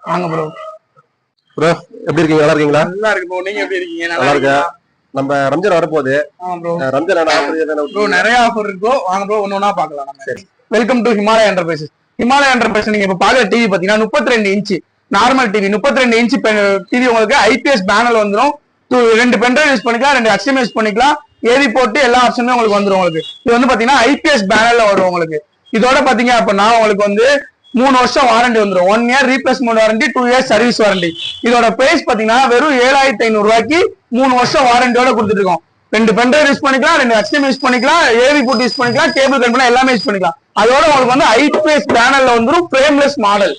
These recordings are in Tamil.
வாங்க ப்ரோ. ப்ரோ எப்படி இருக்கீங்க? நல்லா இருக்கீங்களா? நல்லா இருக்கு ப்ரோ. நீங்க எப்படி இருக்கீங்க? நல்லா இருக்கேன். நம்ம ரம்ஜான் வரப்போகுது. ரம்ஜான் ப்ரோ நிறைய ஆஃபர் இருக்கோ. வாங்க ப்ரோ, ஒன்னொன்னா பார்க்கலாம். சரி, welcome to Himalaya enterprises. Himalaya enterprise நீங்க இப்ப பாக்குற டிவி பாத்தீங்கன்னா 32 inch normal TV. 32 inch TV உங்களுக்கு ஐபிஎஸ் பேனல் வந்துடும். 2 பென்ட்ரைவ் யூஸ் பண்ணிக்கலாம், 2 HDMI யூஸ் பண்ணிக்கலாம். ஏவி போட்டு எல்லா ஆப்ஷனுமே உங்களுக்கு வந்துடும். உங்களுக்கு இது வந்து பாத்தீங்கன்னா ஐபிஎஸ் பேனல்ல வரும். உங்களுக்கு இதோட பாத்தீங்க அப்படின்னா உங்களுக்கு வந்து 3 வருஷம் வாரண்டி வந்துடும். 1 year replacement warranty, 2 years service warranty. இதோட பிரைஸ் பாத்தீங்கன்னா வெறும் 7500 ரூபாய்க்கு 3 வருஷம் வாரண்டியோட கொடுத்துட்டு இருக்கோம். 2 பென்ட்ரைவ் யூஸ் பண்ணிக்கலாம், 2 HDMI யூஸ் பண்ணிக்கலாம், ஏவி போட்டு யூஸ் பண்ணிக்கலாம், கேபிள் கட் பண்ணலாம், எல்லாமே யூஸ் பண்ணிக்கலாம். அதோட உங்களுக்கு வந்து ஐபிஎஸ் பேனல்ல வந்துடும், ஃப்ரேம்லெஸ் மாடல்.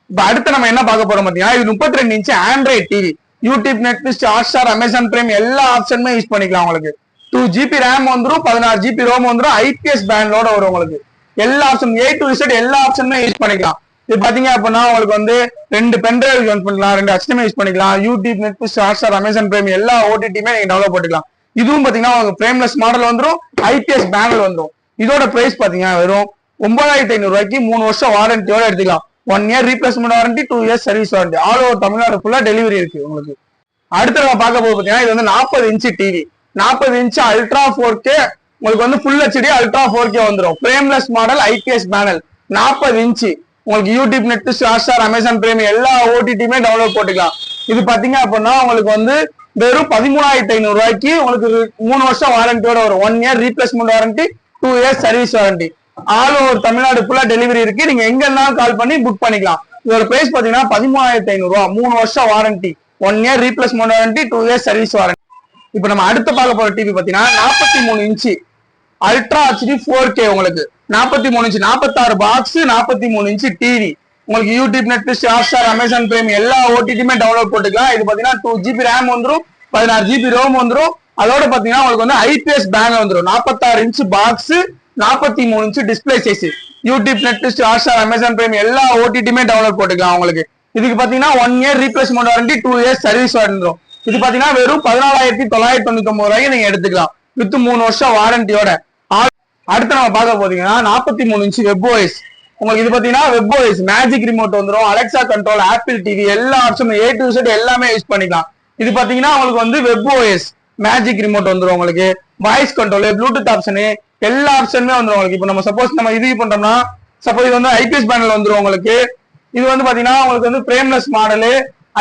இப்ப அடுத்து நம்ம என்ன பார்க்க போறோம் பாத்தீங்கன்னா, இது 32 inch Android TV. YouTube, Netflix, Hotstar, Amazon Prime எல்லா ஆப்ஷனுமே யூஸ் பண்ணிக்கலாம். உங்களுக்கு 2GB ரேம் வந்துடும், 16GB ரோம் வந்துடும், ஐபிஎஸ் பேனலோட வரும். உங்களுக்கு எல்லா ஆப்ஷன் A to Z எல்லா ஆப்ஷனுமே யூஸ் பண்ணிக்கலாம். இது பாத்தீங்க அப்படின்னா உங்களுக்கு வந்து 2 பென்ட்ரைவ் யூஸ் பண்ணிக்கலாம், 2 HDMI யூஸ் பண்ணிக்கலாம். YouTube, Netflix, Hotstar, Amazon Prime எல்லா ஓடிடியுமே நீங்க டவுன்லோட் பண்ணிக்கலாம். இதுவும் பாத்தீங்கன்னா உங்களுக்கு ஃப்ரேம்லெஸ் மாடல் வந்துடும், ஐபிஎஸ் பேனல் வந்துடும். இதோட பிரைஸ் பாத்தீங்கன்னா வெறும் 9500 ரூபாய்க்கு 3 வருஷம் வாரண்டியோட எடுத்துக்கலாம். 1 year replacement warranty, 2 years service warranty. All over Tamil Nadu ஃபுல்லா டெலிவரி இருக்கு உங்களுக்கு. அடுத்து நம்ம பார்க்க போது பாத்தீங்கன்னா இது வந்து 40 inch TV. 40 inch ultra 4K உங்களுக்கு வந்து ஃபுல் HD அல்ட்ரா 4K வந்துடும். Frameless model, IPS panel, 40 inch. உங்களுக்கு YouTube, Netflix, Hotstar, Amazon Prime எல்லா ஓடிடியுமே டவுன்லோட் போட்டுக்கலாம். இது பாத்தீங்க அப்படின்னா உங்களுக்கு வந்து வெறும் 13500 ரூபாய்க்கு உங்களுக்கு 3 வருஷம் வாரண்டியோட வரும். 1 year replacement warranty, 2 years service warranty. All over Tamil Nadu ஃபுல்லா டெலிவரி இருக்கு. நீங்க எங்க இருந்தாலும் கால் பண்ணி புக் பண்ணிக்கலாம். இதோட பிரைஸ் பாத்தீங்கன்னா 13500 ரூபாய், 3 வருஷம் warranty, 1 year replacement warranty, 2 years service warranty. இப்ப நம்ம அடுத்த பார்க்க போற டிவி பாத்தீங்கன்னா 43 இன்ச்சு அல்ட்ரா HD 4K. உங்களுக்கு 43 இன்ச்சு 46 பாக்ஸ், 43 இன்ச்சு டிவி. உங்களுக்கு YouTube, Netflix, Hotstar, Amazon Prime எல்லா ஓடிடியுமே டவுன்லோட் போட்டுக்கலாம். இது பாத்தீங்கன்னா 2GB ரேம் வந்துடும், 16GB ரோம் வந்துடும். அதோட பாத்தீங்கன்னா உங்களுக்கு வந்து ஐபிஎஸ் பேனல் வந்துடும். 46 inch box, 43 inch display size. YouTube, Netflix, Hotstar, Amazon Prime எல்லா ஓடிடியுமே டவுன்லோட் போட்டுக்கலாம். உங்களுக்கு இதுக்கு பாத்தீங்கன்னா 1 year replacement warranty, 2 years service வந்துடும். இது பாத்தீங்கன்னா வெறும் 14999 ரூபாய்க்கு நீங்க எடுத்துக்கலாம் வித் 3 வருஷம் வாரண்டியோட. அடுத்து நம்ம பார்க்க போதீங்கன்னா 43 இன்ச்சு WebOS. உங்களுக்கு இது பாத்தீங்கன்னா WebOS மேஜிக் ரிமோட் வந்துடும், அலெக்சா கண்ட்ரோல், ஆப்பிள் டிவி எல்லா ஆப்ஷனும் A to Z எல்லாமே யூஸ் பண்ணிக்கலாம். இது பாத்தீங்கன்னா உங்களுக்கு வந்து WebOS மேஜிக் ரிமோட் வந்துடும். உங்களுக்கு வாய்ஸ் கண்ட்ரோல், ப்ளூடூத் ஆப்ஷனு எல்லா ஆப்ஷனுமே வந்துடும். உங்களுக்கு இப்போ நம்ம சப்போஸ் நம்ம இது பண்றோம்னா சப்போஸ் இது வந்து ஐபிஎஸ் பேனல் வந்துடும். உங்களுக்கு இது வந்து பாத்தீங்கன்னா உங்களுக்கு வந்து ஃப்ரேம்லெஸ் மாடலு,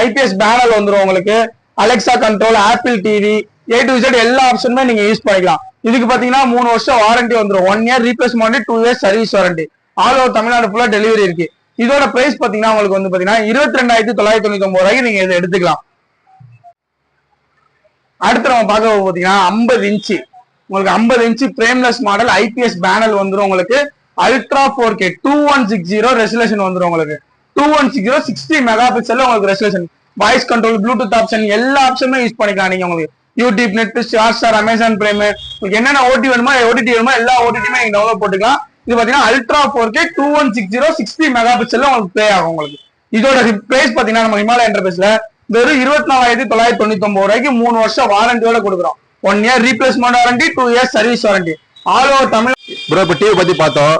ஐபிஎஸ் பேனல் வந்துடும். உங்களுக்கு Alexa control, apple TV A to Z எல்லா ஆப்ஷனுமே நீங்க யூஸ் பண்ணிக்கலாம். இதுக்கு பாத்தீங்கன்னா 3 வருஷம் வாரண்டி வந்துடும். 1 year replacement, 2 years service warranty. All over Tamil Nadu ஃபுல்லா டெலிவரி இருக்கு. இதோட பிரைஸ் பாத்தீங்கன்னா உங்களுக்கு வந்து பாத்தீங்கன்னா 22,999 ரூபாய்க்கு நீங்க இதை எடுத்துக்கலாம். அடுத்து நம்ம பார்க்க பாத்தீங்கன்னா 50 இன்ச்சு உங்களுக்கு 50 inch frameless model, IPS panel வந்துடும். உங்களுக்கு அல்ட்ரா 4K 2160 ரெசல்யூஷன் வந்துடும். உங்களுக்கு 2160 60 மெகா பிக்சல்ல உங்களுக்கு resolution. Voice control, Bluetooth option எல்லா ஆப்ஷனுமே யூஸ் பண்ணிக்கலாம். நீங்க உங்களுக்கு YouTube, Netflix, Hotstar, Amazon prime உங்களுக்கு என்னென்ன ஓடிடி வேணுமோ எல்லா ஓடிடியுமே நீங்க டவுன்லோட் போட்டுக்கலாம். இது பாத்தீங்கன்னா அல்ட்ரா 4K 2160 60 மெகா பிக்சல்ல உங்களுக்கு ப்ளே ஆகும். உங்களுக்கு இதோட பிரைஸ் பாத்தீங்கன்னா நம்ம ஹிமாலயா என்டர்பிரைஸ்ல வெறும் 24,999 ரூபாய்க்கு 3 வருஷம் வாரண்டியோட கொடுக்குறோம். 1 year replacement warranty, 2 years service warranty. All over Tamil. Bro இப்ப டிவி பத்தி பார்த்தோம்.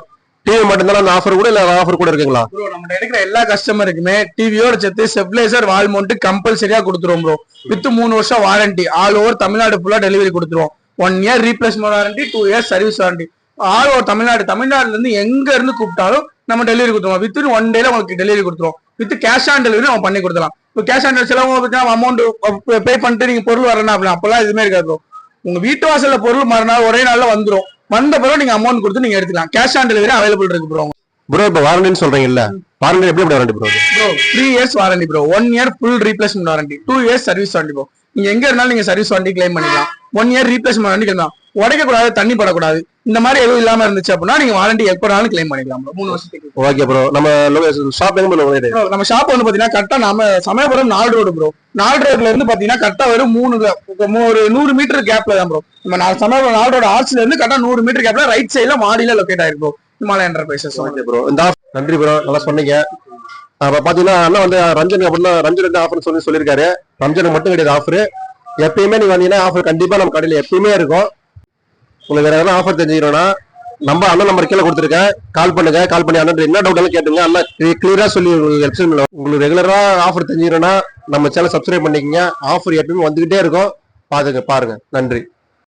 டிவி மட்டும் தான் ஆஃபர் கூட இல்ல ஆஃபர் கூட இருக்குங்களா? ப்ரோ நம்ம எடுக்கிற எல்லா கஸ்டமருக்குமே டிவியோட சேர்த்து ஸ்டெபிலைசர், வால் மவுண்ட் கம்பல்சரியா கொடுத்துருவோம் ப்ரோ. வித் 3 வருஷம் வாரண்டி. ஆல் ஓவர் தமிழ்நாடு ஃபுல்லா டெலிவரி கொடுத்துருவோம். 1 year replacement warranty, 2 years service warranty. All over தமிழ்நாடுல இருந்து எங்க இருந்து கூப்பிட்டாலும் நம்ம டெலிவரி கொடுத்துருவோம். வித் 1 டேல உங்களுக்கு டெலிவரி கொடுத்துருவோம். வித் கேஷ் ஆன் டெலிவரி நம்ம பண்ணி கொடுத்துலாம். இப்போ கேஷ் ஆன் டெலிவரி செலவு அமௌண்ட் பே பண்ணிட்டு நீங்க பொருள் வரணும் அப்படின்னா அப்பெல்லாம் எதுவுமே இருக்காது ப்ரோ. உங்க வீட்டு வாசல்ல பொருள் மறுநாள் ஒரே நாள்ல வந்துடும். வந்த பிறகு நீங்க அமௌண்ட் கொடுத்து நீங்க எடுத்துக்கலாம். கேஷ் ஆன் டெலிவரி அவைலபிள் இருக்கு ப்ரோ. ப்ரோ இப்ப வாரண்டின்னு சொல்றீங்கல்ல, வாரண்டி எப்படி warranty bro? 3 years warranty bro. 1 year full replacement warranty, 2 years service warranty bro. நீங்க எங்க இருந்தாலும் நீங்க சர்வீஸ் வாரண்டி கிளைம் பண்ணிக்கலாம். 1 இயர் ரீப்ளேஸ்மெண்ட் வாரண்டி கிளைம். உடைக்க கூடாது, தண்ணி படக்கூடாது, இந்த மாதிரி எதுவும் இல்லாம இருந்துச்சு அப்படின்னா நீங்க வாரண்டி எப்பனாலும் கிளைம் பண்ணிக்கலாம் ப்ரோ. 3 வருஷத்துக்கு. Okay bro. நம்ம ஷாப் எங்க ப்ரோ? நம்ம ஷாப் வந்து பாத்தீங்கன்னா கரெக்டா நம்ம சமயபுரம் 4 ரோடு ப்ரோ. 4 ரோட்ல இருந்து பாத்தீங்கன்னா கரெக்டா வெறும் 100 மீட்டர் கேப்ல தான் ப்ரோ. நம்ம சமயபுரம் 4 ரோடு ஆர்ச்ல இருந்து கரெக்டா 100 மீட்டர் கேப்ல ரைட் சைட்ல மாடியில லொகேட் ஆயிருக்கு bro Himalaya enterprises. Okay bro. நன்றி ப்ரோ, நல்லா சொன்னீங்க. அப்ப பாத்தீங்கன்னா அண்ணா வந்து ரம்ஜான் அப்படின்னா ரம்ஜான் ஆஃபர் சொல்லியிருக்காரு. ரம்ஜானுக்கு மட்டும் கிடையாது ஆஃபர். எப்பயுமே நீங்க வந்தீங்கன்னா ஆஃபர் கண்டிப்பா நம்ம கடையில எப்பயுமே இருக்கும். உங்களுக்கு வேற எதாவது ஆஃபர் தெரிஞ்சுக்கணும்னா நம்ம அண்ணன் நம்பர் கீழே கொடுத்துருக்கேன், கால் பண்ணுங்க. கால் பண்ணி அண்ணன் என்ன டவுட் எல்லாம் கேட்டுங்க. அண்ணன் கிளியரா சொல்லி உங்களுக்கு ரெகுலரா ஆஃபர் தெரிஞ்சுக்கணும்னா நம்ம சேனல் சப்ஸ்கிரைப் பண்ணிக்கங்க. ஆஃபர் எப்பயுமே வந்துகிட்டே இருக்கும், பாருங்க. நன்றி.